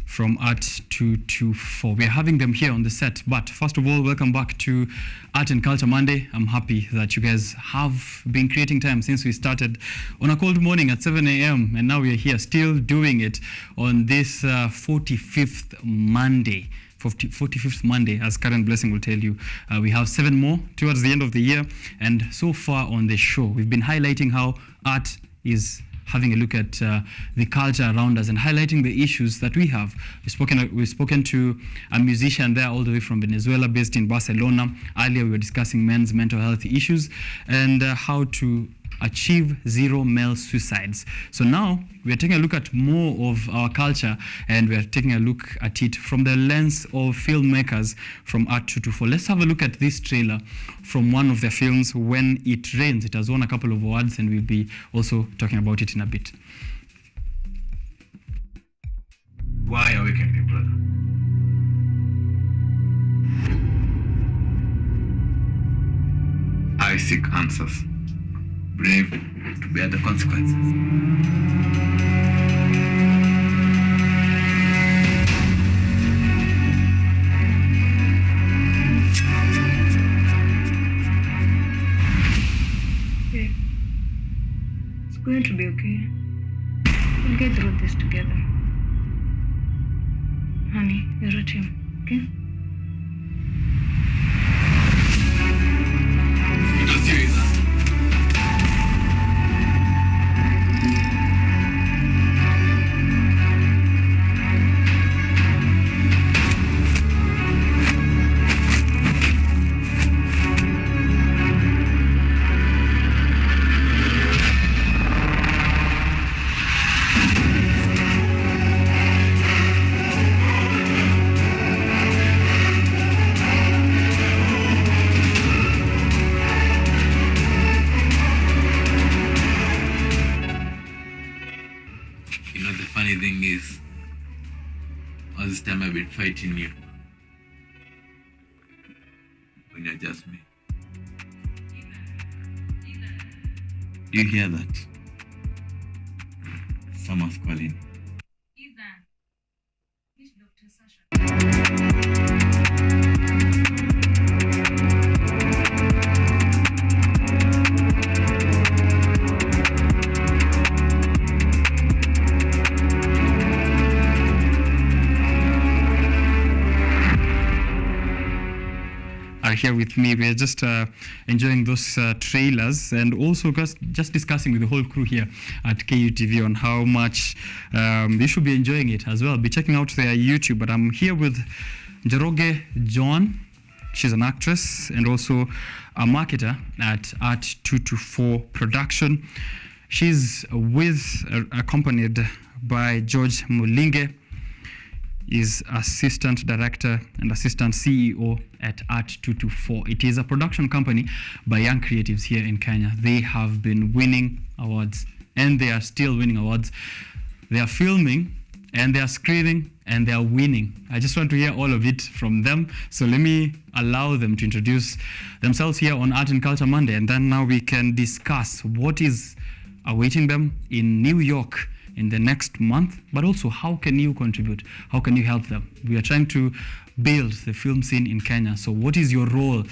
from Art 224. We are having them here on the set. But first of all, welcome back to Art and Culture Monday. I'm happy that you guys have been creating time since we started on a cold morning at 7 a.m. And now we are here still doing it on this 45th Monday. 45th Monday, as Karen Blessing will tell you. We have 7 more towards the end of the year. And so far on the show, we've been highlighting how art is having a look at the culture around us and highlighting the issues that we have. We've spoken to a musician there all the way from Venezuela, based in Barcelona. Earlier, we were discussing men's mental health issues and how to achieve zero male suicides. So now we are taking a look at more of our culture, and we are taking a look at it from the lens of filmmakers from Art 224. Let's have a look at this trailer from one of their films, When It Rains. It has won a couple of awards, and we'll be also talking about it in a bit. Why awaken me, brother? I seek answers. Brave to bear the consequences. Babe, it's going to be okay. We'll get through this together. Honey, you're a team, okay? You're serious, huh? Funny thing is, all this time I've been fighting you when you're just me. Do you hear that? Someone's calling. Ethan, which Dr. Sasha? Are here with me. We are just enjoying those trailers, and also just discussing with the whole crew here at KUTV on how much they should be enjoying it as well. Be checking out their YouTube. But I'm here with Njoroge John. She's an actress and also a marketer at Art 224 Production. She's accompanied by George Mulinge. Is assistant director and assistant CEO at Art 224. It is a production company by young creatives here in Kenya. They have been winning awards, and they are still winning awards. They are filming, and they are screening, and they are winning. I just want to hear all of it from them. So let me allow them to introduce themselves here on Art and Culture Monday, and then now we can discuss what is awaiting them in New York in the next month, but also how can you contribute? How can you help them? We are trying to build the film scene in Kenya. So what is your role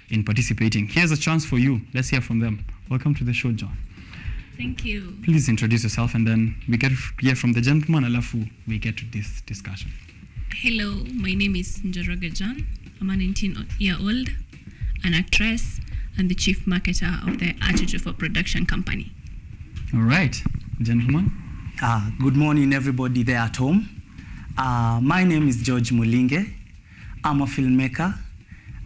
in participating? Here's a chance for you. Let's hear from them. Welcome to the show, John. Thank you. Please introduce yourself, and then we get to hear from the gentleman, alafu we get to this discussion. Hello, my name is Njoroge John. I'm a 19-year-old, an actress, and the chief marketer of the Art 224 Production Company. All right, gentlemen. Good morning, everybody there at home. My name is George Mulinge. I'm a filmmaker,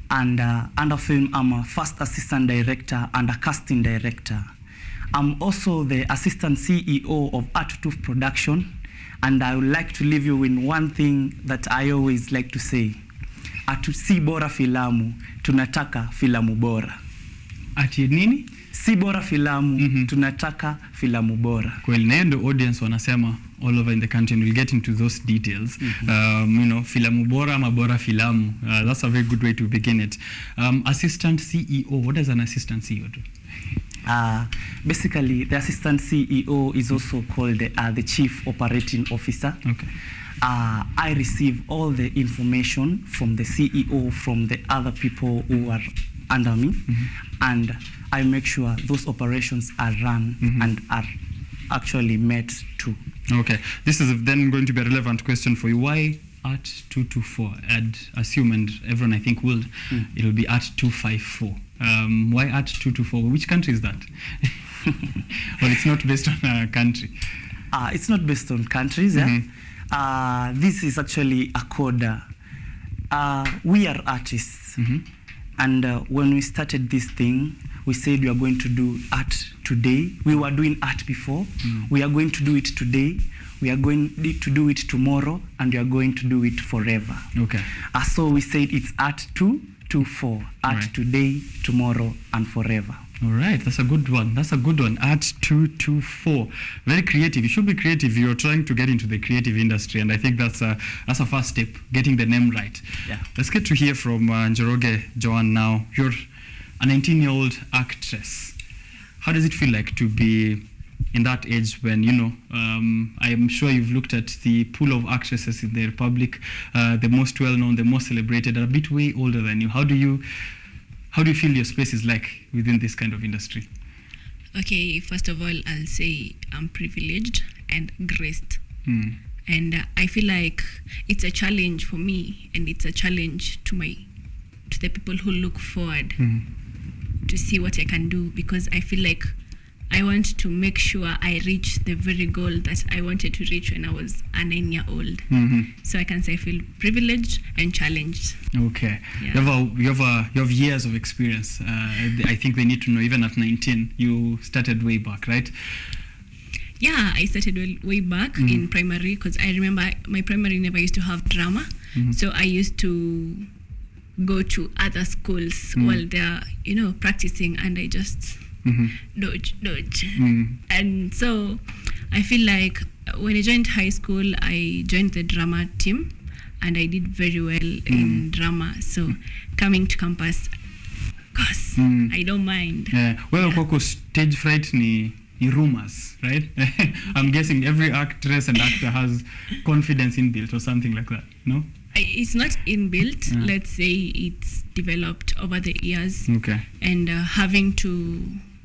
and under film, I'm a first assistant director and a casting director. I'm also the assistant CEO of Art 224 Production, and I would like to leave you with one thing that I always like to say. Si bora filamu, tunataka filamu bora. Ati nini? Si bora filamu, tunataka filamu bora. Kweli, na the audience wanasema all over in the country, and we'll get into those details. Filamu bora ama bora filamu. That's a very good way to begin it. Assistant CEO, what does an assistant CEO do? Basically, the assistant CEO is also called the Chief Operating Officer. Okay. I receive all the information from the CEO, from the other people who are under me, and I make sure those operations are run and are actually met too. Okay, this is then going to be a relevant question for you. Why Art 224? I'd assume, and everyone I think will, it'll be Art 254. Why Art 224? Which country is that? Well, it's not based on a country. It's not based on countries. This is actually a code. We are artists, and when we started this thing, we said we are going to do art today. We were doing art before. We are going to do it today. We are going to do it tomorrow, and we are going to do it forever. Okay. So we said it's Art 224. Art Right. today, tomorrow, and forever. All right, that's a good one. That's a good one. Art 224. Very creative. You should be creative. You're trying to get into the creative industry, and I think that's a first step, getting the name right. Yeah. Let's get to hear from Njoroge Joan now. You're a 19-year-old actress. How does it feel like to be in that age when, you know, I am sure you've looked at the pool of actresses in the Republic, the most well-known, the most celebrated, are a bit way older than you. How do you feel your space is like within this kind of industry? Okay, first of all, I'll say I'm privileged and graced. And I feel like it's a challenge for me, and it's a challenge to the people who look forward to see what I can do, because I feel like I want to make sure I reach the very goal that I wanted to reach when I was a 9-year-old. So I can say I feel privileged and challenged. Okay. Yeah. You have years of experience. I think they need to know, even at 19, you started way back, right? Yeah, I started way back in primary, because I remember my primary never used to have drama. So I used to go to other schools while they're, practicing, and I just dodge. And so I feel like when I joined high school, I joined the drama team, and I did very well in drama. So coming to campus, of course, I don't mind. Well, Koko, stage fright ni rumors, right? I'm guessing every actress and actor has confidence inbuilt or something like that, no? It's not inbuilt. Let's say it's developed over the years. Okay. And having to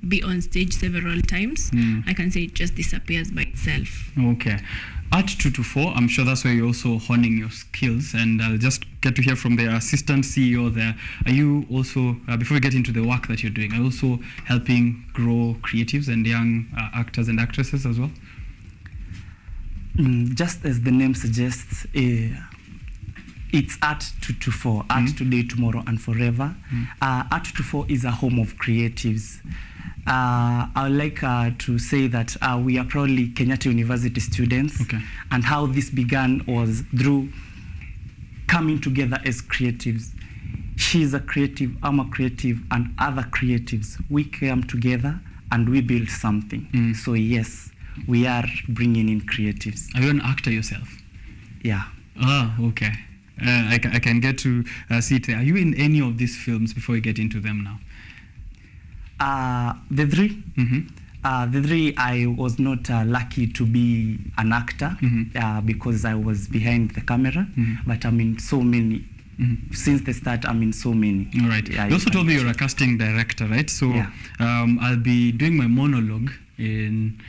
be on stage several times, I can say it just disappears by itself. Okay. Art 224, I'm sure that's where you're also honing your skills, and I'll just get to hear from the assistant CEO there. Are you also, before we get into the work that you're doing, are you also helping grow creatives and young actors and actresses as well? Just as the name suggests, it's Art 224, Art today, tomorrow, and forever. Art 224 is a home of creatives. I would like to say that we are proudly Kenyatta University students. Okay. And how this began was through coming together as creatives. She's a creative, I'm a creative, and other creatives. We came together and we built something. So yes, we are bringing in creatives. Are you an actor yourself? Yeah. Okay. I can get to see it there. Are you in any of these films before we get into them now? The three, I was not lucky to be an actor because I was behind the camera, but I'm in so many. Since the start, I'm in so many. All right. Yeah, you also told me you're a casting director, right? So I'll be doing my monologue in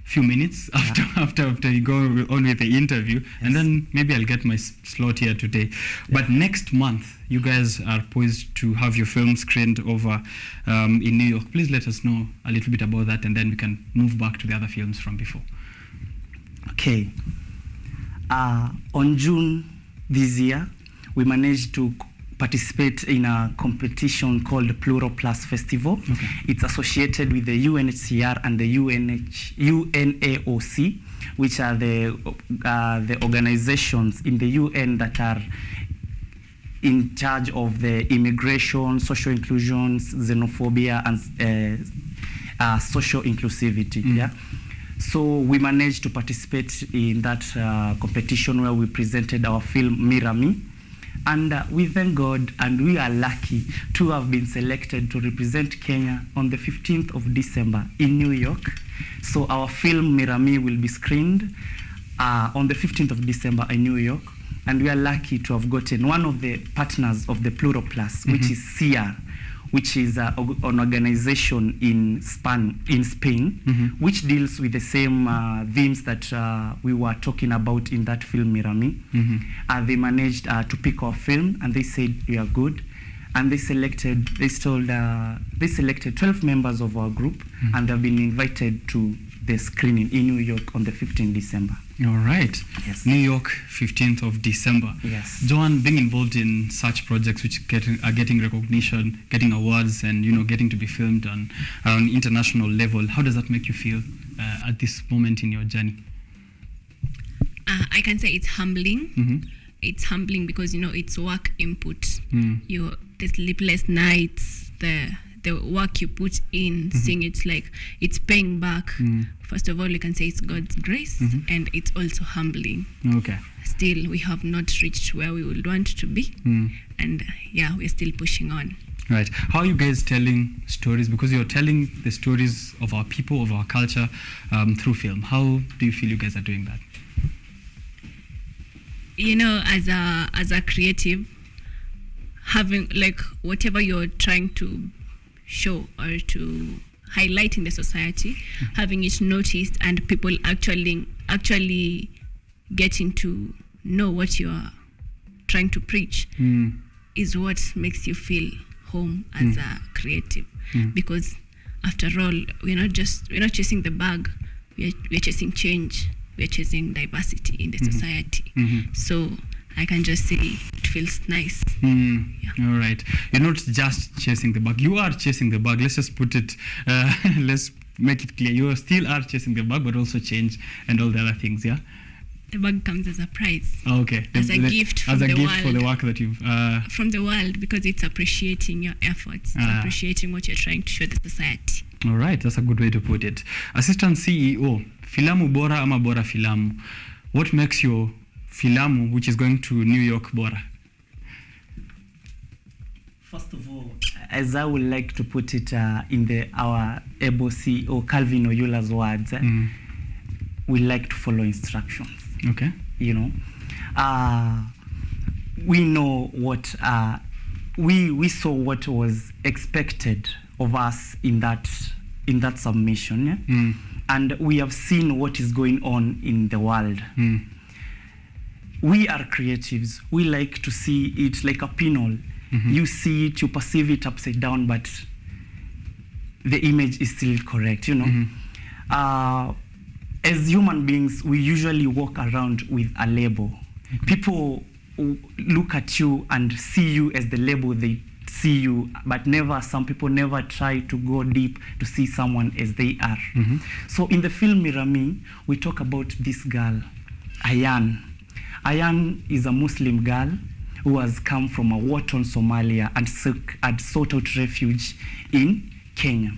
few minutes after you go on with the interview, and then maybe I'll get my slot here today. But next month, you guys are poised to have your film screened over in New York. Please let us know a little bit about that, and then we can move back to the other films from before. Okay. On June this year, we managed to participate in a competition called Plural Plus Festival. Okay. It's associated with the UNHCR and the UNAOC, which are the organizations in the UN that are in charge of the immigration, social inclusion, xenophobia, and social inclusivity. Yeah. So we managed to participate in that competition where we presented our film Mirror Me. And we thank God, and we are lucky to have been selected to represent Kenya on the 15th of December in New York. So our film Mirror Me will be screened on the 15th of December in New York, and we are lucky to have gotten one of the partners of the Plural Plus, which is CR, which is an organization in Spain, which deals with the same themes that we were talking about in that film, Mirami. They managed to pick our film, and they said we are good. And they selected 12 members of our group, and they've been invited to the screening in New York on the 15th December. All right. Yes. New York, 15th of December. Yes. Joan, being involved in such projects which are getting recognition, getting awards, and getting to be filmed on an international level, how does that make you feel at this moment in your journey? I can say it's humbling. It's humbling because it's work input. The sleepless nights, the work you put in, seeing it's like it's paying back. First of all, you can say it's God's grace, and it's also humbling. Okay. Still, we have not reached where we would want to be, and we're still pushing on. Right. How are you guys telling stories? Because you're telling the stories of our people, of our culture, through film. How do you feel you guys are doing that? As a creative, having like whatever you're trying to show or to highlight in the society, having it noticed and people actually getting to know what you are trying to preach is what makes you feel home as a creative. Because after all, we're not chasing the bag, we're chasing change, we're chasing diversity in the society. So I can just say it feels nice. All right. You're not just chasing the bag. You are chasing the bag. Let's just put it, let's make it clear. You still are chasing the bag, but also change and all the other things, yeah? The bag comes as a prize. Oh, okay. As a gift from the gift world. For the work that you've... from the world, because it's appreciating your efforts. It's appreciating what you're trying to show the society. All right. That's a good way to put it. Assistant CEO, filamu bora ama bora filamu. What makes your filamu, which is going to New York, bora? First of all, as I would like to put it in our able CEO Calvin Oyula's words, we like to follow instructions. Okay. We know what we saw what was expected of us in that submission, and we have seen what is going on in the world. We are creatives. We like to see it like a pinhole. You see it, you perceive it upside down, but the image is still correct, As human beings, we usually walk around with a label. People look at you and see you as the label they see you, but some people never try to go deep to see someone as they are. So in the film Mirami, we talk about this girl, Ayan. Ayan is a Muslim girl who has come from a war-torn Somalia and sought out refuge in Kenya.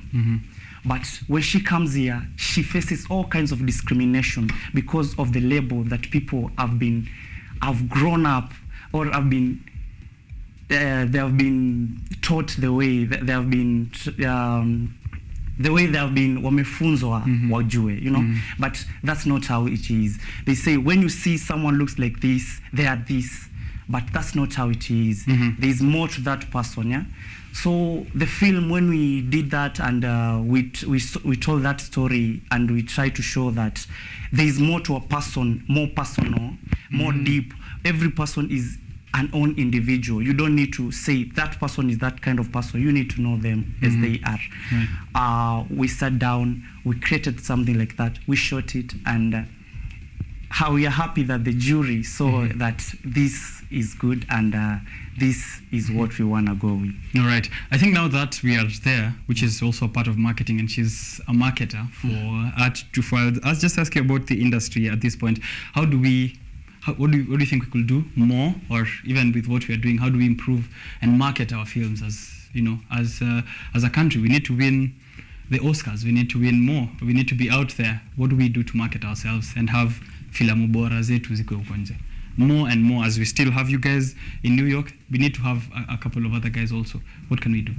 But when she comes here, she faces all kinds of discrimination because of the label that people have grown up or they have been taught the way they have been wamefunzwa wajue, But that's not how it is. They say when you see someone looks like this, they are this, but that's not how it is. There's more to that person, yeah. So the film, when we did that and we told that story and we tried to show that there is more to a person, more personal, more deep. Every person is an own individual. You don't need to say that person is that kind of person. You need to know them as they are. We sat down, we created something like that. We shot it, and how we are happy that the jury saw that this is good and this is what we want to go with. All right. I think now that we are there, which is also a part of marketing, and she's a marketer for art. I was just asking about the industry at this point. What do you think we could do more, or even with what we are doing, how do we improve and market our films as a country? We need to win the Oscars. We need to win more. We need to be out there. What do we do to market ourselves and have filamu bora zetu ziko huko nje? More and more, as we still have you guys in New York, we need to have a couple of other guys also. What can we do?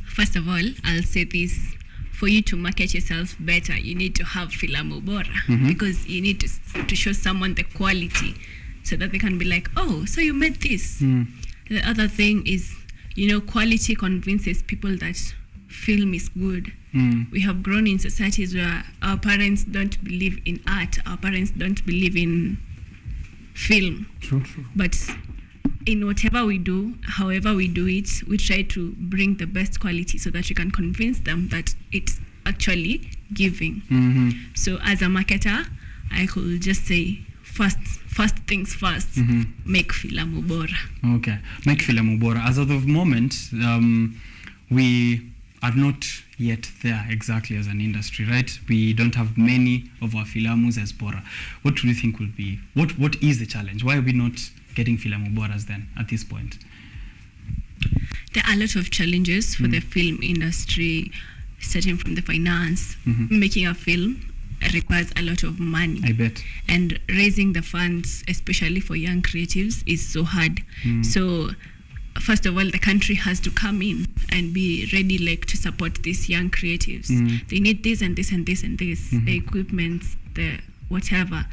First of all, I'll say this. for you to market yourself better, you need to have filamu bora, because you need to show someone the quality so that they can be like, oh, so you made this. The other thing is, quality convinces people that film is good. We have grown in societies where our parents don't believe in art, our parents don't believe in film. True. But in whatever we do, however we do it, we try to bring the best quality so that we can convince them that it's actually giving. So as a marketer, I could just say, first things first, make filamu bora. Okay, make filamu bora. As of the moment, we are not yet there exactly as an industry, right? We don't have many of our filamus as bora. What do you think will be, what is the challenge? Why are we not getting filamu boras then at this point? There are a lot of challenges for the film industry, starting from the finance. Making a film requires a lot of money. I bet. And raising the funds, especially for young creatives, is so hard. So first of all, the country has to come in and be ready to support these young creatives. They need this and this and this and this, the equipment, the whatever.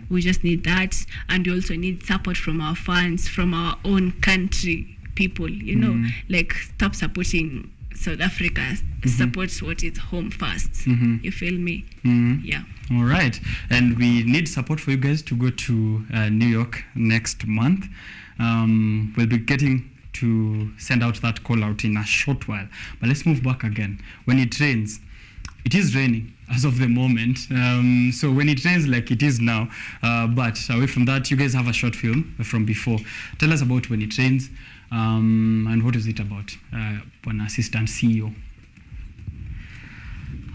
We just need that. And we also need support from our fans, from our own country people, stop supporting South Africa, support what is home first. You feel me? Yeah. All right. And we need support for you guys to go to New York next month. We'll be getting to send out that call out in a short while. But let's move back again. When it rains, it is raining as of the moment. So when it rains like it is now, but away from that, you guys have a short film from before. Tell us about When It Rains, and what is it about, an assistant CEO?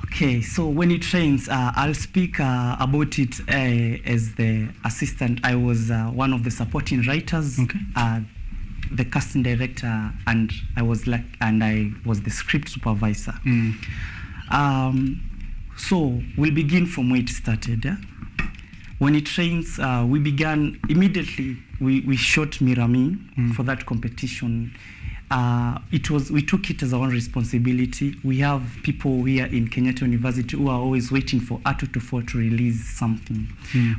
Okay, so When It Rains, I'll speak about it as the assistant. I was one of the supporting writers. Okay. The casting director, and I was the script supervisor. So we'll begin from where it started. Yeah? When It Rains, we began immediately. We shot Mirami for that competition. We took it as our own responsibility. We have people here in Kenyatta University who are always waiting for Atu24 to release something.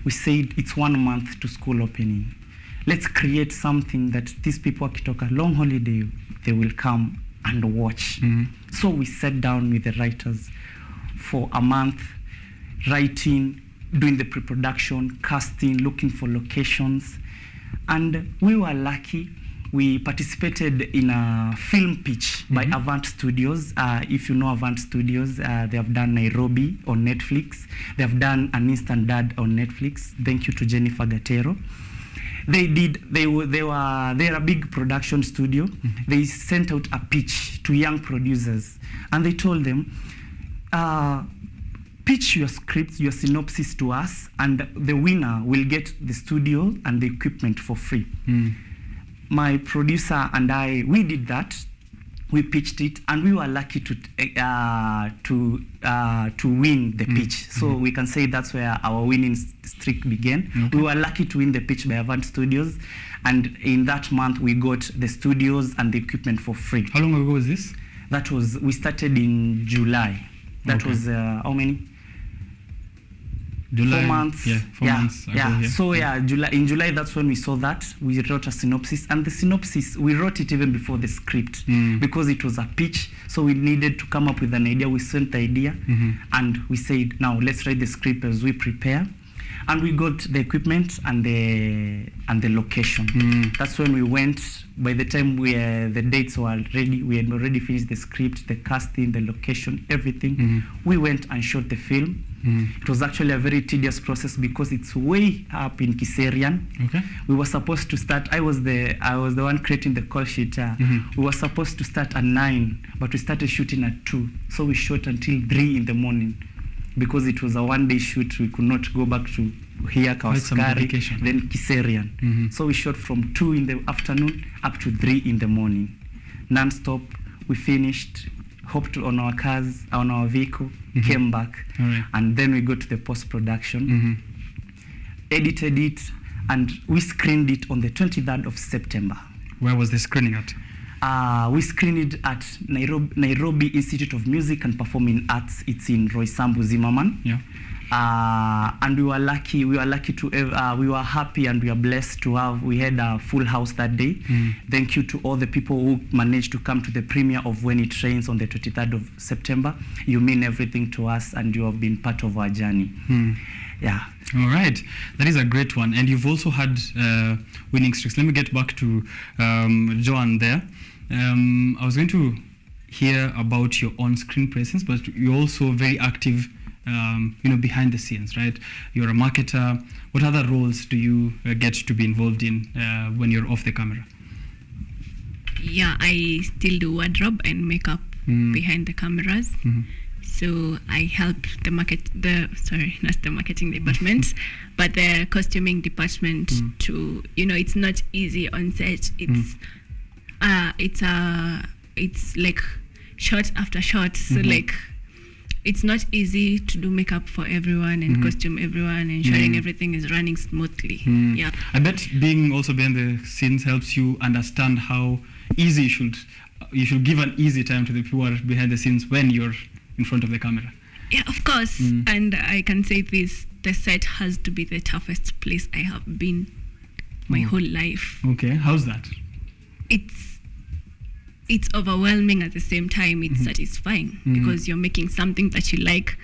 We said it's 1 month to school opening. Let's create something that these people wakitoka long holiday, they will come and watch. So we sat down with the writers for a month, writing, doing the pre-production, casting, looking for locations. And we were lucky. We participated in a film pitch by Avant Studios. If you know Avant Studios, they have done Nairobi on Netflix. They have done An Instant Dad on Netflix. Thank you to Jennifer Gatero. They're a big production studio. They sent out a pitch to young producers, and they told them, pitch your scripts, your synopsis to us, and the winner will get the studio and the equipment for free. My producer and I, we did that. We pitched it, and we were lucky to win the pitch. So we can say that's where our winning streak began. We were lucky to win the pitch by Avant Studios, and in that month we got the studios and the equipment for free. How long ago was this? We started in July. That was how many? July, 4 months. Yeah, 4 months ago. Yeah. So in July, that's when we saw that. We wrote a synopsis, and the synopsis, we wrote it even before the script because it was a pitch. So we needed to come up with an idea. We sent the idea, and we said, now let's write the script as we prepare. And we got the equipment and the location. That's when we went. By the time the dates were ready, we had already finished the script, the casting, the location, everything. We went and shot the film. It was actually a very tedious process because it's way up in Kiserian. Okay. We were supposed to start. I was the one creating the call sheet. We were supposed to start at 9, but we started shooting at 2. So we shot until 3 in the morning. Because it was a one-day shoot, we could not go back to here, Kawaskari, then Kiserian. So we shot from 2 in the afternoon up to 3 in the morning. Non-stop, we finished, hopped on our cars, on our vehicle, came back, and then we got to the post-production, edited it, and we screened it on the 23rd of September. Where was the screening at? We screened it at Nairobi Institute of Music and Performing Arts. It's in Roysambu, Zimmerman. Yeah. And we were lucky. We were happy, and we are blessed to have. We had a full house that day. Thank you to all the people who managed to come to the premiere of When It Rains on the 23rd of September. You mean everything to us, and you have been part of our journey. Yeah. All right, that is a great one. And you've also had winning streaks. Let me get back to Joan there. I was going to hear about your on-screen presence, but you're also very active, behind the scenes, right? You're a marketer. What other roles do you get to be involved in when you're off the camera? Yeah, I still do wardrobe and makeup behind the cameras. So I help not the marketing department, but the costuming department to, it's not easy on set. It's like shot after shot. So like, it's not easy to do makeup for everyone and costume everyone, ensuring everything is running smoothly. Yeah. I bet being also behind the scenes helps you understand how easy you should give an easy time to the people who are behind the scenes when you're in front of the camera. Yeah, of course. And I can say this, the set has to be the toughest place I have been my whole life. Okay, how's that? It's overwhelming. At the same time, it's satisfying because you're making something that you like,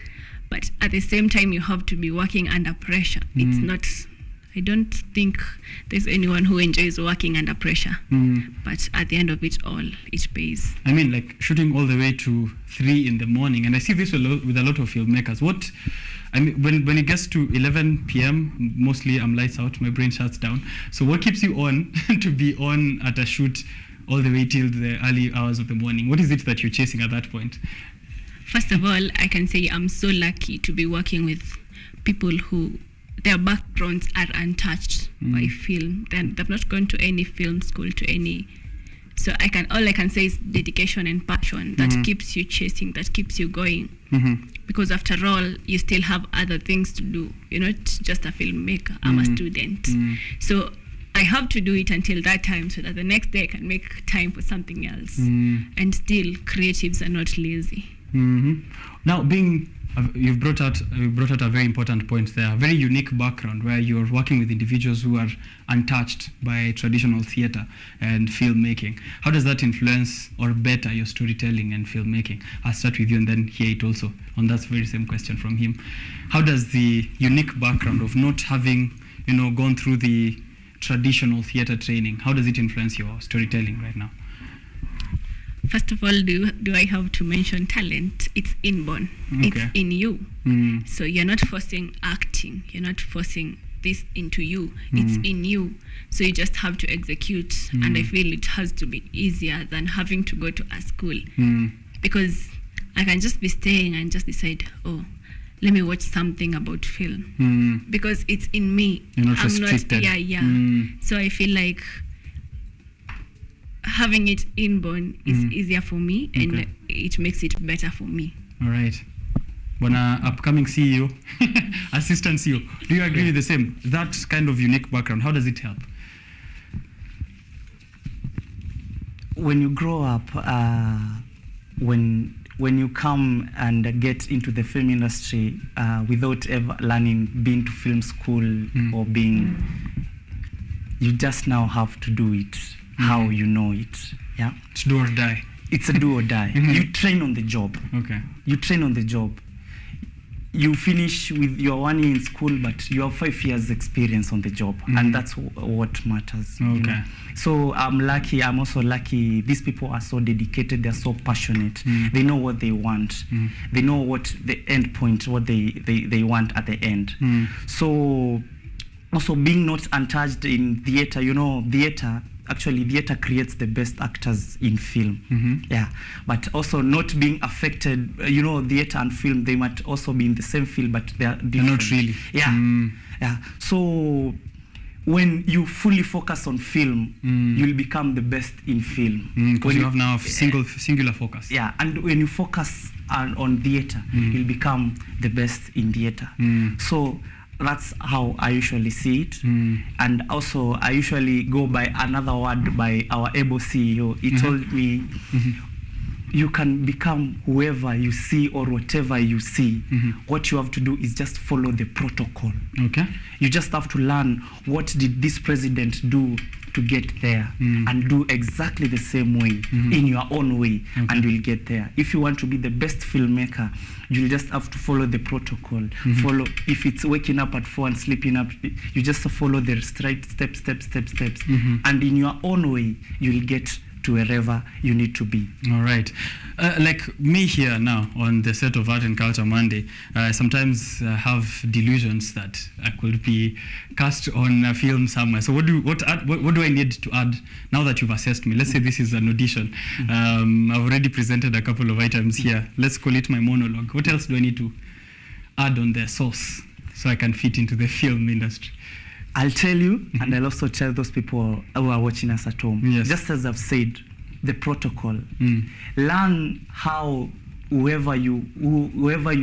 but at the same time you have to be working under pressure. It's not, I don't think there's anyone who enjoys working under pressure, but at the end of it all, it pays. I mean, like shooting all the way to 3 in the morning, and I see this with a lot of filmmakers. When it gets to 11 p.m., mostly I'm lights out, my brain shuts down. So what keeps you on to be on at a shoot all the way till the early hours of the morning? What is it that you're chasing at that point? First of all, I can say I'm so lucky to be working with people who their backgrounds are untouched by film. They've not gone to any film school, so all I can say is dedication and passion that keeps you chasing, that keeps you going. Because after all, you still have other things to do. You're not just a filmmaker. I'm a student. So I have to do it until that time so that the next day I can make time for something else. And still, creatives are not lazy. Now, you've brought out a very important point there, a very unique background where you're working with individuals who are untouched by traditional theater and filmmaking. How does that influence or better your storytelling and filmmaking? I'll start with you and then hear it also on that very same question from him. How does the unique background of not having, gone through the traditional theater training, how does it influence your storytelling right now? First of all, do I have to mention talent? It's inborn. Okay. It's in you. So you're not forcing acting. You're not forcing this into you. It's in you. So you just have to execute. And I feel it has to be easier than having to go to a school. Because I can just be staying and just decide, let me watch something about film. Because it's in me. You're not restricted. So I feel like having it inborn is easier for me, and it makes it better for me. All right. Bwana upcoming CEO, assistant CEO, do you agree with the same? That kind of unique background, how does it help? When you grow up, when you come and get into the film industry without ever being to film school or you just now have to do it how you know it. Yeah, it's do or die. It's a do or die. You train on the job. Okay. You train on the job. You finish with your 1 year in school, but you have 5 years experience on the job, and that's what matters. Okay. So I'm lucky. I'm also lucky. These people are so dedicated. They're so passionate. They know what they want. They know what the end point, what they want at the end. So also being not untouched in theater, theater creates the best actors in film. Yeah, but also not being affected, theater and film, they might also be in the same field, but they are different. They're not really. Yeah. Yeah. So when you fully focus on film, you'll become the best in film. Because you have now a singular focus. Yeah, and when you focus on theater, you'll become the best in theater. So that's how I usually see it. And also I usually go by another word by our able CEO. He told me, you can become whoever you see or whatever you see. What you have to do is just follow the protocol. Okay. You just have to learn, what did this president do to get there, and do exactly the same way in your own way, and you'll get there. If you want to be the best filmmaker, you'll just have to follow the protocol. Follow, if it's waking up at 4 and sleeping up, you just follow the straight steps, and in your own way, you'll get to wherever you need to be. All right. Like me here now on the set of Art and Culture Monday, I sometimes have delusions that I could be cast on a film somewhere. So what do I need to add now that you've assessed me? Let's say this is an audition. I've already presented a couple of items here. Let's call it my monologue. What else do I need to add on the sauce so I can fit into the film industry? I'll tell you, and I'll also tell those people who are watching us at home. Yes. Just as I've said, the protocol. Learn how whoever you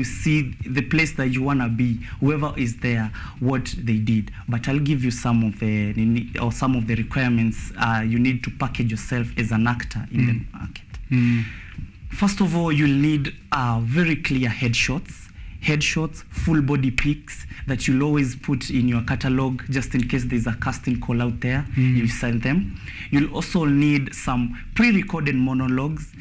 see, the place that you wanna be, whoever is there, what they did. But I'll give you some of the requirements you need to package yourself as an actor in the market. First of all, you'll need very clear headshots, full body pics that you'll always put in your catalog just in case there's a casting call out there. You send them. You'll also need some pre-recorded monologues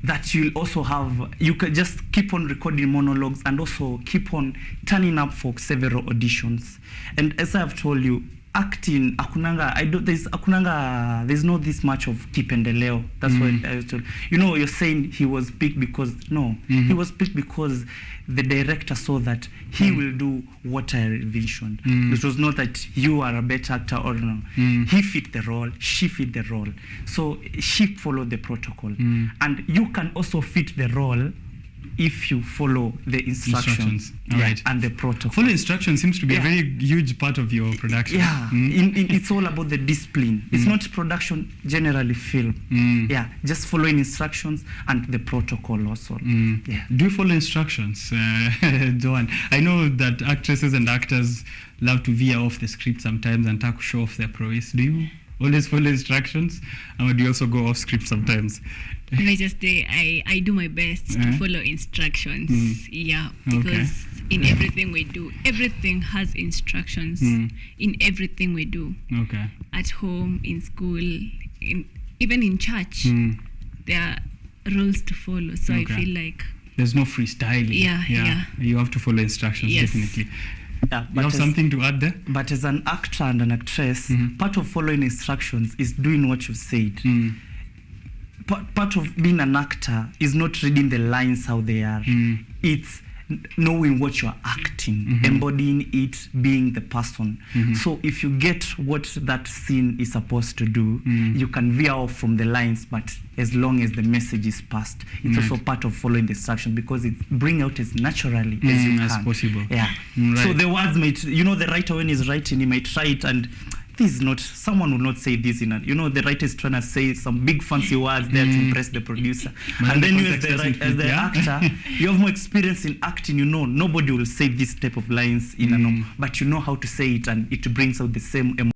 that you'll also have. You can just keep on recording monologues and also keep on turning up for several auditions. And as I've told you, acting, there's not this much of kipendeleo. That's what I was told. You know, you're saying he was picked because, no, he was picked because the director saw that he will do what I envisioned. It was not that you are a better actor or no. He fit the role, she fit the role. So she followed the protocol. And you can also fit the role if you follow the instructions. All right. And the protocol. Follow instructions seems to be a very huge part of your production. Yeah, it's all about the discipline. It's not production, generally film. Yeah, just following instructions and the protocol also. Yeah. Do you follow instructions, Joanne? I know that actresses and actors love to veer off the script sometimes and to show off their prowess. Do you always follow instructions, or do you also go off script sometimes? I just I do my best to follow instructions. Yeah, because in everything we do, everything has instructions. In everything we do. Okay. At home, in school, even in church, there are rules to follow. So I feel like there's no freestyling. Yeah. You have to follow instructions, definitely. Yeah, you have something to add there? But as an actor and an actress, part of following instructions is doing what you said. Part of being an actor is not reading the lines how they are. It's knowing what you're acting, embodying it, being the person. So if you get what that scene is supposed to do, you can veer off from the lines, but as long as the message is passed, it's also part of following the instruction, because it bring out as naturally as you can. As possible. Yeah. Right. So the words might, the writer when he's writing, he might try it and this is not, someone will not say this in a, the writer is trying to say some big fancy words there to impress the producer. And then you as the actor, you have more experience in acting, nobody will say this type of lines in a norm, but you know how to say it and it brings out the same emotion.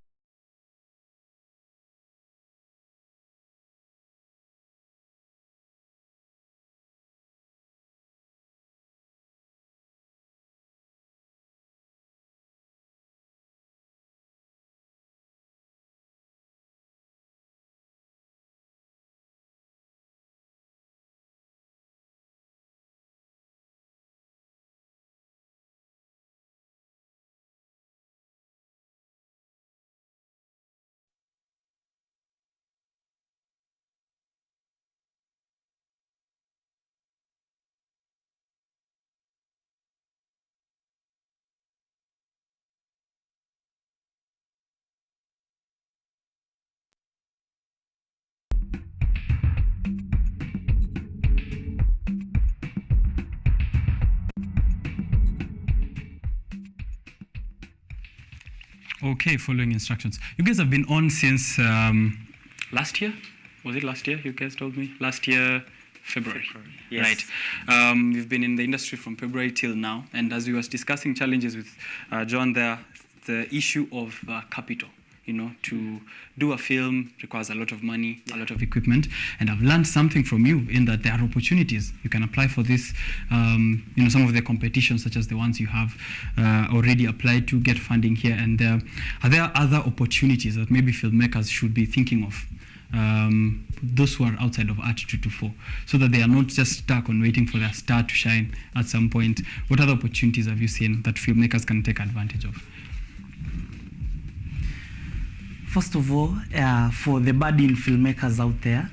Okay, following instructions. You guys have been on since last year? Was it last year? You guys told me last year, February. Yes. Right. We've been in the industry from February till now, and as we were discussing challenges with John there, the issue of capital. To do a film requires a lot of money, a lot of equipment, and I've learned something from you in that there are opportunities. You can apply for this, some of the competitions, such as the ones you have already applied to, get funding here and there. Are there other opportunities that maybe filmmakers should be thinking of? Those who are outside of Art 224, so that they are not just stuck on waiting for their star to shine at some point. What other opportunities have you seen that filmmakers can take advantage of? First of all, for the budding filmmakers out there,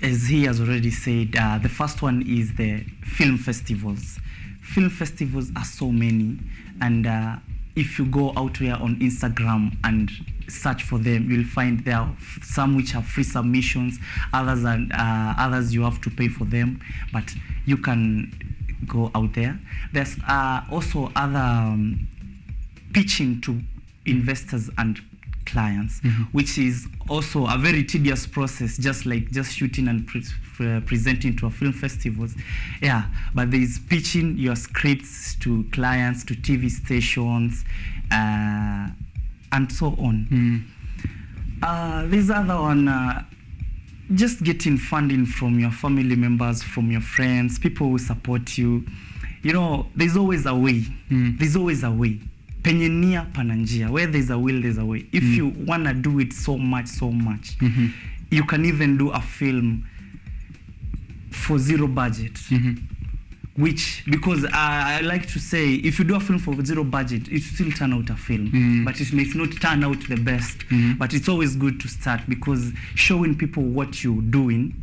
as he has already said, the first one is the film festivals. Film festivals are so many, and if you go out there on Instagram and search for them, you'll find there are some which have free submissions, others you have to pay for them, but you can go out there. There's also other pitching to investors and clients, which is also a very tedious process, just shooting and presenting to a film festivals. Yeah, but there is pitching your scripts to clients, to TV stations, and so on. This other one, just getting funding from your family members, from your friends, people who support you. There's always a way. There's always a way. Penye nia pana njia. Where there's a will, there's a way. If you wanna do it so much, you can even do a film for zero budget. Which, because I like to say, if you do a film for zero budget, it still turn out a film, but it may not turn out the best. But it's always good to start, because showing people what you're doing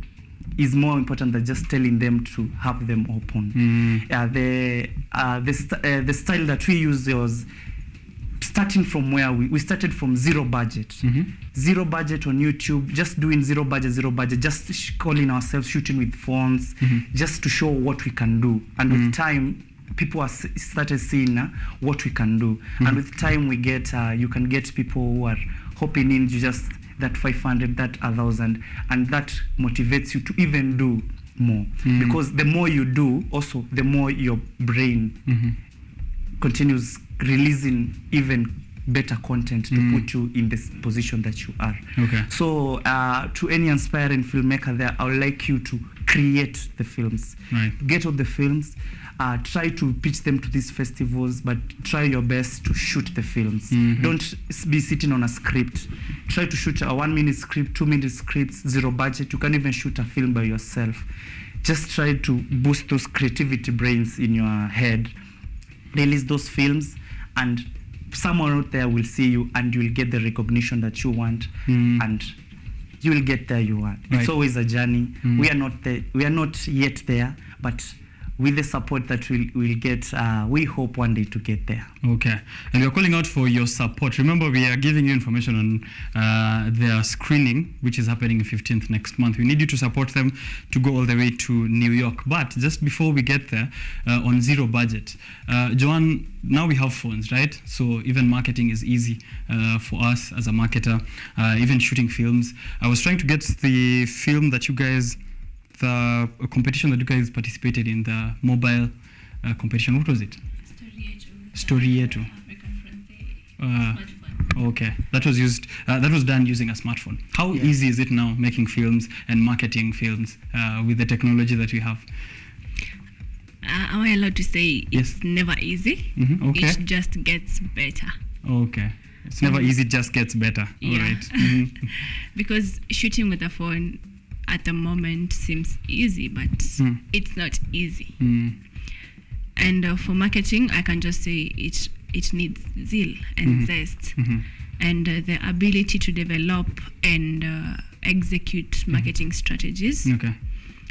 is more important than just telling them to have them open. The style that we use was starting from where we started from zero budget. Zero budget on YouTube, just doing zero budget, just calling ourselves, shooting with phones, just to show what we can do. And with time, people are started seeing what we can do. And with time, we get you can get people who are hopping in just that 500, that 1,000, and that motivates you to even do more. Because the more you do, also the more your brain continues releasing even better content to put you in this position that you are. Okay. So to any aspiring filmmaker there, I would like you to create the films. Right. Get all the films. Try to pitch them to these festivals, but try your best to shoot the films. Don't be sitting on a script. Try to shoot a 1-minute script, 2-minute scripts, zero budget. You can even shoot a film by yourself. Just try to boost those creativity brains in your head. Release those films, and someone out there will see you, and you will get the recognition that you want, and you will get there you want. Right. It's always a journey. We are not yet there, but with the support that we'll get, we hope one day to get there. Okay. And we're calling out for your support. Remember, we are giving you information on their screening, which is happening 15th next month. We need you to support them to go all the way to New York. But just before we get there, on zero budget, Joanne, now we have phones, right? So even marketing is easy for us as a marketer, even shooting films. I was trying to get the film that you guys, the competition that you guys participated in, the mobile competition. What was it? Storieto. Okay, that was used. That was done using a smartphone. How easy is it now making films and marketing films with the technology that we have? Am I allowed to say it's never easy? Okay. It just gets better. Okay. It's never easy, just gets better. Yeah. All right. Because shooting with a phone at the moment seems easy, but it's not easy. And for marketing, I can just say it needs zeal and zest, and the ability to develop and execute marketing strategies. Okay.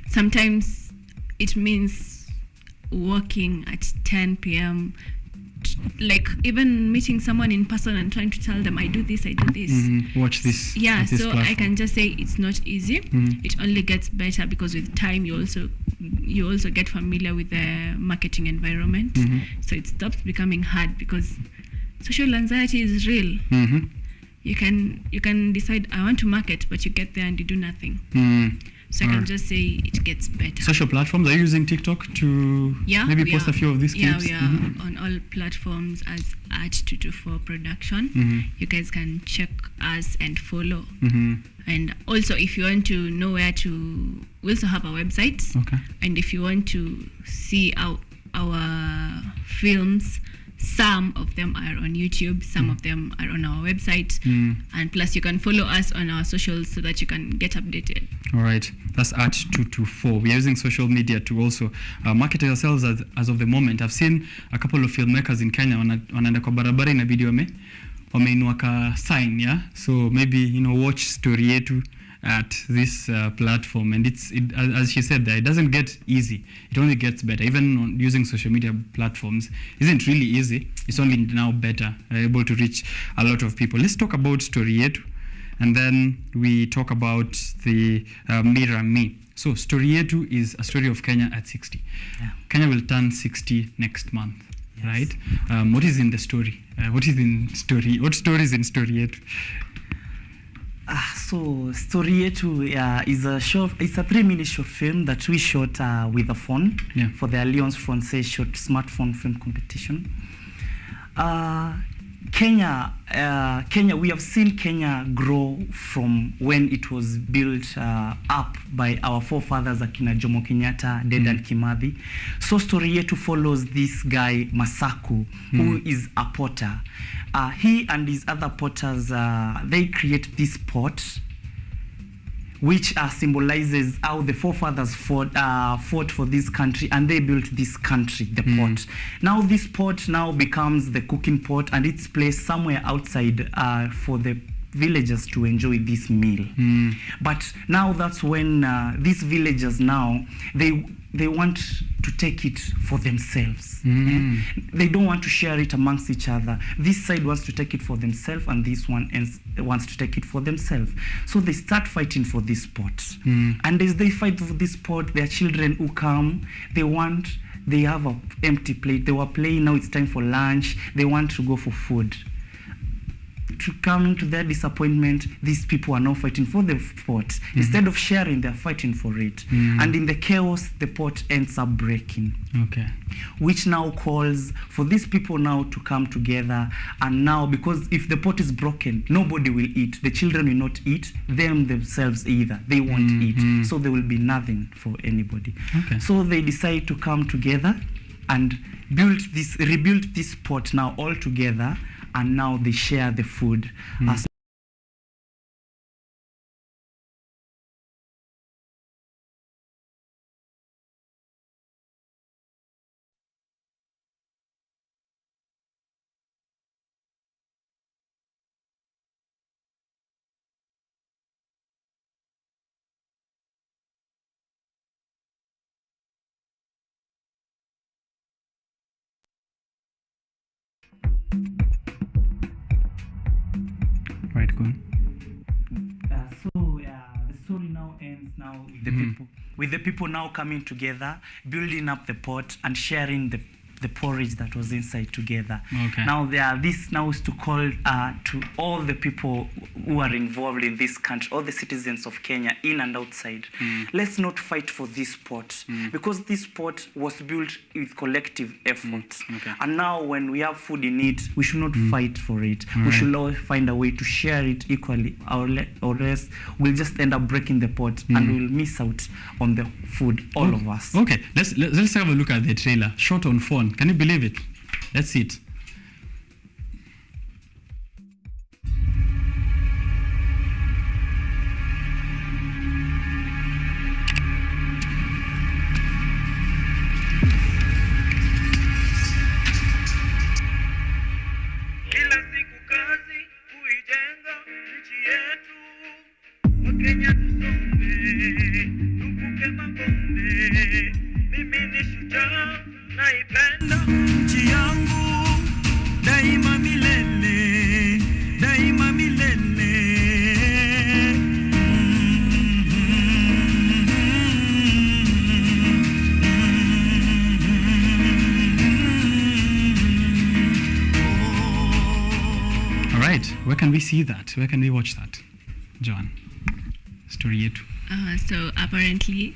Sometimes it means working at 10 p.m., like even meeting someone in person and trying to tell them, I do this. Watch this. Yeah, this so platform. I can just say it's not easy. It only gets better because with time you also get familiar with the marketing environment. So it stops becoming hard because social anxiety is real. You can decide I want to market, but you get there and you do nothing. So I Alright. can just say it gets better. Social platforms, are you using TikTok to maybe we post are. a few of these clips? Yeah, we are on all platforms as Art224 Production. You guys can check us and follow. And also, if you want to know where to, we also have our website. Okay. And if you want to see our films, some of them are on YouTube, some of them are on our website. And plus, you can follow us on our socials so that you can get updated. All right, that's Art224. We're using social media to also market ourselves as of the moment. I've seen a couple of filmmakers in Kenya wanaenda kwa barabara inabidi wameinua ka sign, yeah? So maybe, watch story yetu at this platform, and as she said there, it doesn't get easy, it only gets better. Even on using social media platforms isn't really easy, it's only now better, able to reach a lot of people. Let's talk about story yetu, and then we talk about the Mirror Me. So story yetu is a story of Kenya at 60. Yeah. Kenya will turn 60 next month. Yes. Right? What is in the story? What story is in story yetu? So Story Yetu is it's a 3-minute short film that we shot with a phone for the Alliance Francaise Short Smartphone Film Competition. Kenya, we have seen Kenya grow from when it was built up by our forefathers Akina Jomo Kenyatta, Dedan Kimathi. So Story Yetu follows this guy Masaku, who is a potter. He and his other potters, they create this pot, which symbolizes how the forefathers fought for this country, and they built this country, the pot. Now this pot now becomes the cooking pot, and it's placed somewhere outside for the villagers to enjoy this meal. But now that's when these villagers now, they want to take it for themselves. They don't want to share it amongst each other. This side wants to take it for themselves, and this one wants to take it for themselves. So they start fighting for this pot. And as they fight for this pot, their children who come, they have an empty plate. They were playing, now it's time for lunch. They want to go for food. To come to their disappointment, these people are now fighting for the pot. Instead of sharing, they're fighting for it. And in the chaos, the pot ends up breaking. Okay. Which now calls for these people now to come together. And now, because if the pot is broken, nobody will eat. The children will not eat, them themselves either. They won't eat. So there will be nothing for anybody. Okay. So they decide to come together and rebuild this pot now all together. And now they share the food. Right, go on. The story now ends now with the people now coming together, building up the pot and sharing the porridge that was inside together. Okay. Now this now is to call to all the people who are involved in this country, all the citizens of Kenya, in and outside. Let's not fight for this pot, because this pot was built with collective effort. Okay. And now when we have food in it, we should not fight for it. We should all find a way to share it equally, or else we'll just end up breaking the pot and we'll miss out on the food, all of us. Okay, let's have a look at the trailer. Shot on phone. Can you believe it? Let's see it. Kila siku kazi kuijenga nchi yetu, Wakenya tusonge, tuvuke mabonde. Mimi ni shujaa, naipenda nchi yangu daima milele, daima milele. All right, where can we see that? Where can we watch that, John? Story Yetu? So apparently,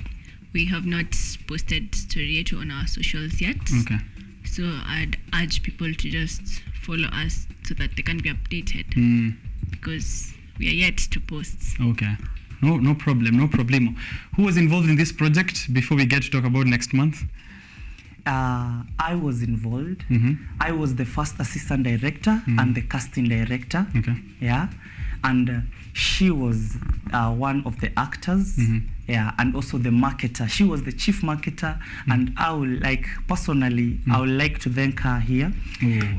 we have not posted Story Yetu on our socials yet. Okay. So I'd urge people to just follow us so that they can be updated because we are yet to post. Okay. No problem, no problemo. Who was involved in this project before we get to talk about next month? I was involved. I was the first assistant director and the casting director. Okay. Yeah. And she was one of the actors. Yeah, and also the marketer. She was the chief marketer, and I would like personally, I would like to thank her here.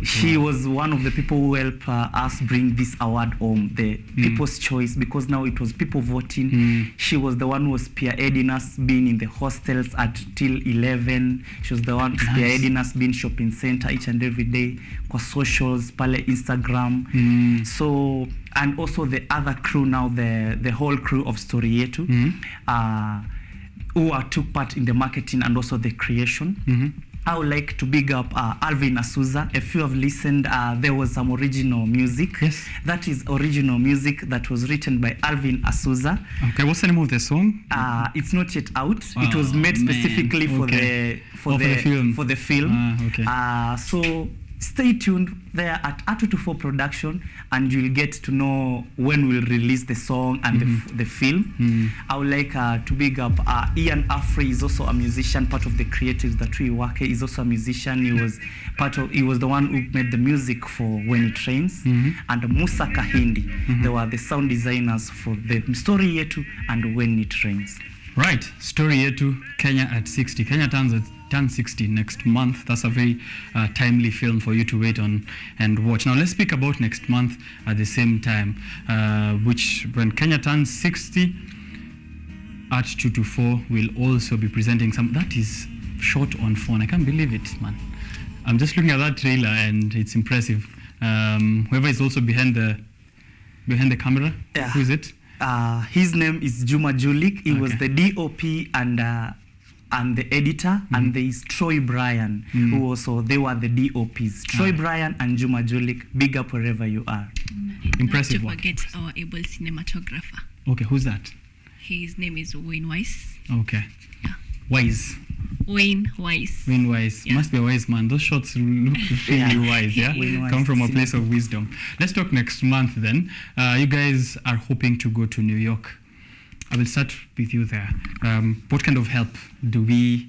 She was one of the people who helped us bring this award home, the People's Choice, because now it was people voting. She was the one who was spearheading us being in the hostels at till 11. She was the one spearheading us being shopping center each and every day, kwa socials, pale Instagram. So, and also the other crew now, the whole crew of Story Yetu, who took part in the marketing and also the creation. I would like to big up Alvin Asuza. If you have listened, there was some original music. Yes. That is original music that was written by Alvin Asuza. Okay, what's the name of the song? It's not yet out. Oh, it was made specifically man. for the film. For the film. Okay. So stay tuned there at A224 Production, and you'll get to know when we'll release the song and the film. I would like to big up Ian Afrey. Is also a musician, part of the creatives that we work. He's also a musician. He was the one who made the music for When It Rains. And Musa Kahindi. They were the sound designers for the Story Yetu and When It Rains. Right, Story Yetu, Kenya at 60. Kenya turns 60 next month. That's a very timely film for you to wait on and watch. Now let's speak about next month at the same time, which when Kenya turns 60, at 224 will also be presenting some. That is shot on phone. I can't believe it, man. I'm just looking at that trailer and it's impressive. Whoever is also behind the camera, who is it? His name is Juma Julik. He was the DOP and the editor, and there is Troy Bryan, who also, they were the DOPs. Troy Bryan and Juma Julik, big up wherever you are. Impressive Not work. to forget our able cinematographer. Okay, who's that? His name is Wayne Weiss. Okay. Yeah. Wise. Wayne Weiss. Wayne Wise. Yeah. Must be a wise man. Those shots look really wise, yeah? Wayne Wise. Come from a place of wisdom. Let's talk next month then. You guys are hoping to go to New York. I will start with you there. What kind of help do we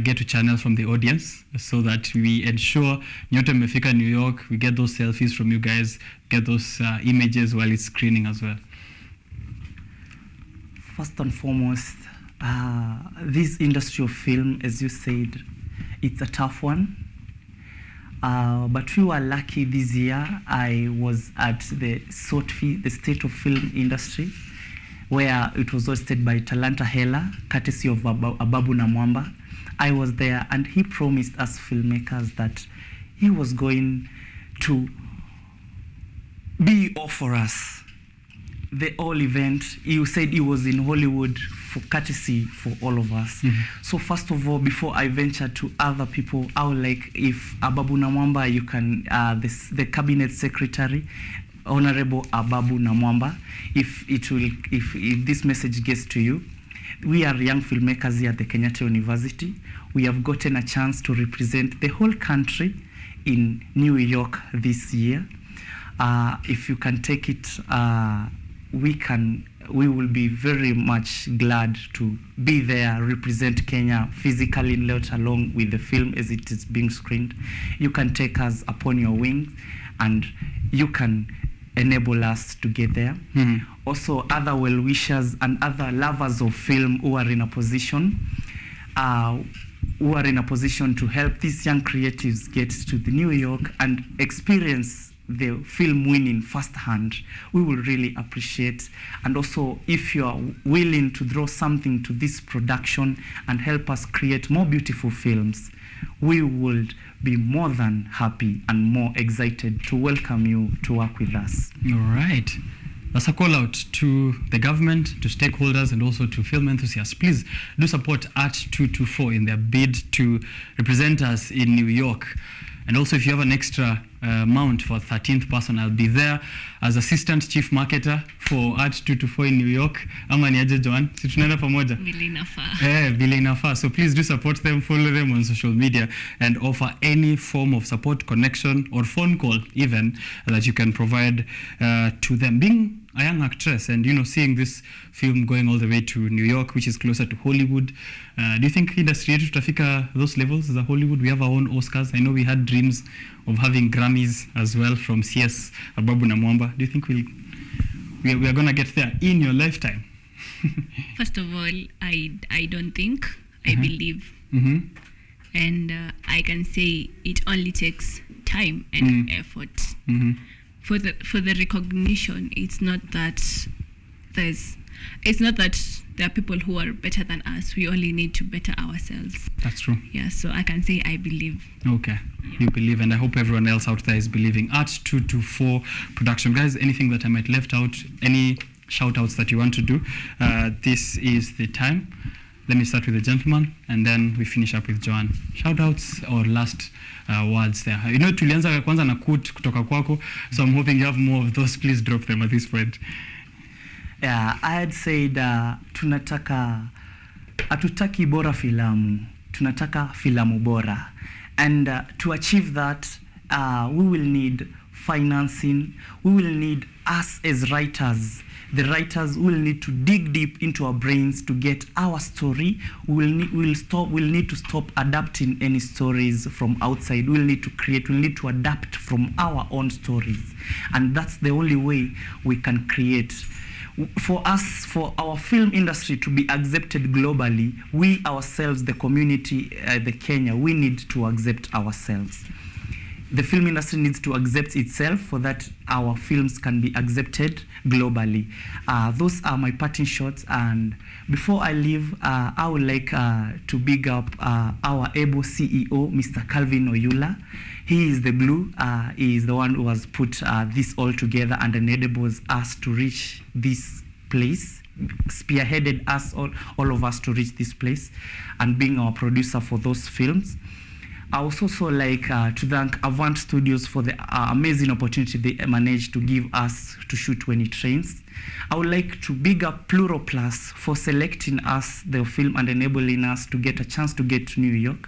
get to channel from the audience so that we ensure nyote mmefika New York, we get those selfies from you guys, get those images while it's screening as well? First and foremost, this industry of film, as you said, it's a tough one. But we were lucky this year. I was at the State of Film Industry, where it was hosted by Talanta Hela, courtesy of Ababu Namwamba. I was there, and he promised us filmmakers that he was going to be off for us. The whole event, he said he was in Hollywood for courtesy for all of us. So first of all, before I venture to other people, I would like if Ababu Namwamba, you can, the cabinet secretary, Honorable Ababu Namwamba, if this message gets to you, we are young filmmakers here at the Kenyatta University. We have gotten a chance to represent the whole country in New York this year. If you can take it, we will be very much glad to be there, represent Kenya physically, let along with the film as it is being screened. You can take us upon your wings, and you can enable us to get there. Also, other well-wishers and other lovers of film who are in a position to help these young creatives get to the New York and experience the film winning firsthand, we will really appreciate. And also, if you are willing to draw something to this production and help us create more beautiful films, we would be more than happy and more excited to welcome you to work with us. All right. That's a call out to the government, to stakeholders, and also to film enthusiasts. Please do support Art 224 in their bid to represent us in New York. And also, if you have an extra amount for 13th person, I'll be there as assistant chief marketer for Art 224 in New York. Ama ni aje Joan? Si tunaenda pamoja? Vile inafaa. Vile inafaa. So please do support them, follow them on social media, and offer any form of support, connection, or phone call even that you can provide to them. Being a young actress and, you know, seeing this film going all the way to New York, which is closer to Hollywood, do you think industry yetu tutafika those levels as a Hollywood? We have our own Oscars. I know we had dreams of having Grammys as well from CS Ababu na Mwamba. Do you think we are going to get there in your lifetime? First of all, I don't think. I believe. And I can say it only takes time and effort. For the recognition, it's not that there are people who are better than us. We only need to better ourselves. That's true. Yeah, so I can say I believe. Okay, you believe, and I hope everyone else out there is believing. Art 224 production. Guys, anything that I might left out, any shout outs that you want to do, this is the time. Let me start with the gentleman, and then we finish up with Joan. Shout outs or last words there. You know, tulianza kwanza na quote kutoka kwako, so I'm hoping you have more of those. Please drop them at this point. Yeah, I had said hatutaki bora filamu, tunataka filamu bora. And to achieve that, we will need financing, we will need us as writers. The writers will need to dig deep into our brains to get our story. We'll need to stop adapting any stories from outside. We'll need to adapt from our own stories. And that's the only way we can create. For our film industry to be accepted globally, we ourselves, the community, the Kenya, we need to accept ourselves. The film industry needs to accept itself for that our films can be accepted globally. Those are my parting shots. And before I leave, I would like to big up our able CEO, Mr. Calvin Oyula. He is the glue. He is the one who has put this all together and enables us to reach this place, spearheaded us, all of us to reach this place, and being our producer for those films. I would also like to thank Avant Studios for the amazing opportunity they managed to give us to shoot When It Rains. I would like to big up Plural Plus for selecting us, the film, and enabling us to get a chance to get to New York.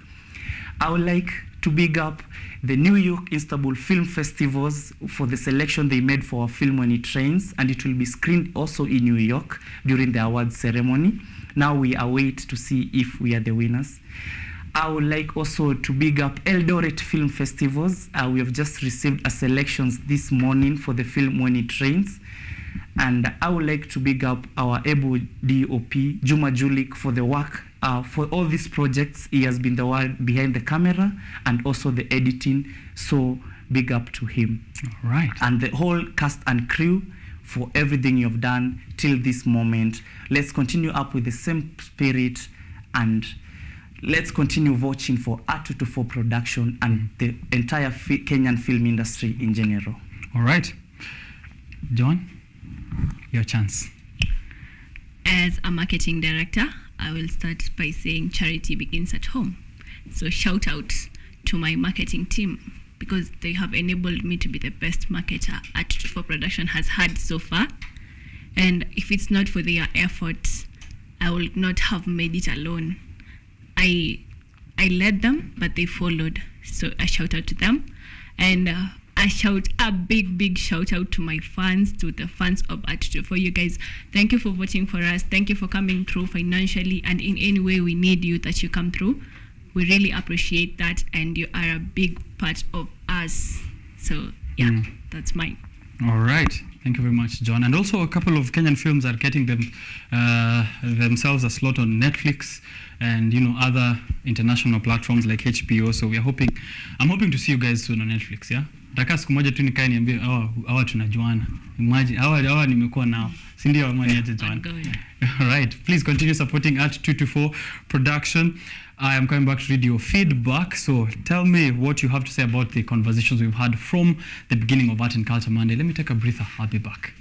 I would like to big up the New York Istanbul Film Festivals for the selection they made for our film When It Rains, and it will be screened also in New York during the awards ceremony. Now we await to see if we are the winners. I would like also to big up Eldoret Film Festivals. We have just received a selections this morning for the film When It Rains. And I would like to big up our able DOP, Juma Julik, for the work. For all these projects, he has been the one behind the camera and also the editing. So big up to him. All right. And the whole cast and crew for everything you've done till this moment. Let's continue up with the same spirit, and let's continue watching for Art 224 production and the entire Kenyan film industry in general. All right. John, your chance. As a marketing director, I will start by saying charity begins at home. So shout out to my marketing team, because they have enabled me to be the best marketer Art 224 production has had so far. And if it's not for their efforts, I would not have made it alone. I led them, but they followed. So a shout out to them, and a big shout out to my fans, to the fans of Art 224. You guys, thank you for voting for us. Thank you for coming through financially, and in any way we need you that you come through. We really appreciate that, and you are a big part of us. So yeah, that's mine. All right. Thank you very much, John. And also a couple of Kenyan films are getting themselves a slot on Netflix and, you know, other international platforms like HBO. So I'm hoping to see you guys soon on Netflix, yeah? Nataka siku moja tu nikae niambie hawa tunajuana. Imagine hawa nimekuwa nao. Si ndio ama niaje John? All right. Please continue supporting Art 224 production. I am coming back to read your feedback. So tell me what you have to say about the conversations we've had from the beginning of Art and Culture Monday. Let me take a breather. I'll be back.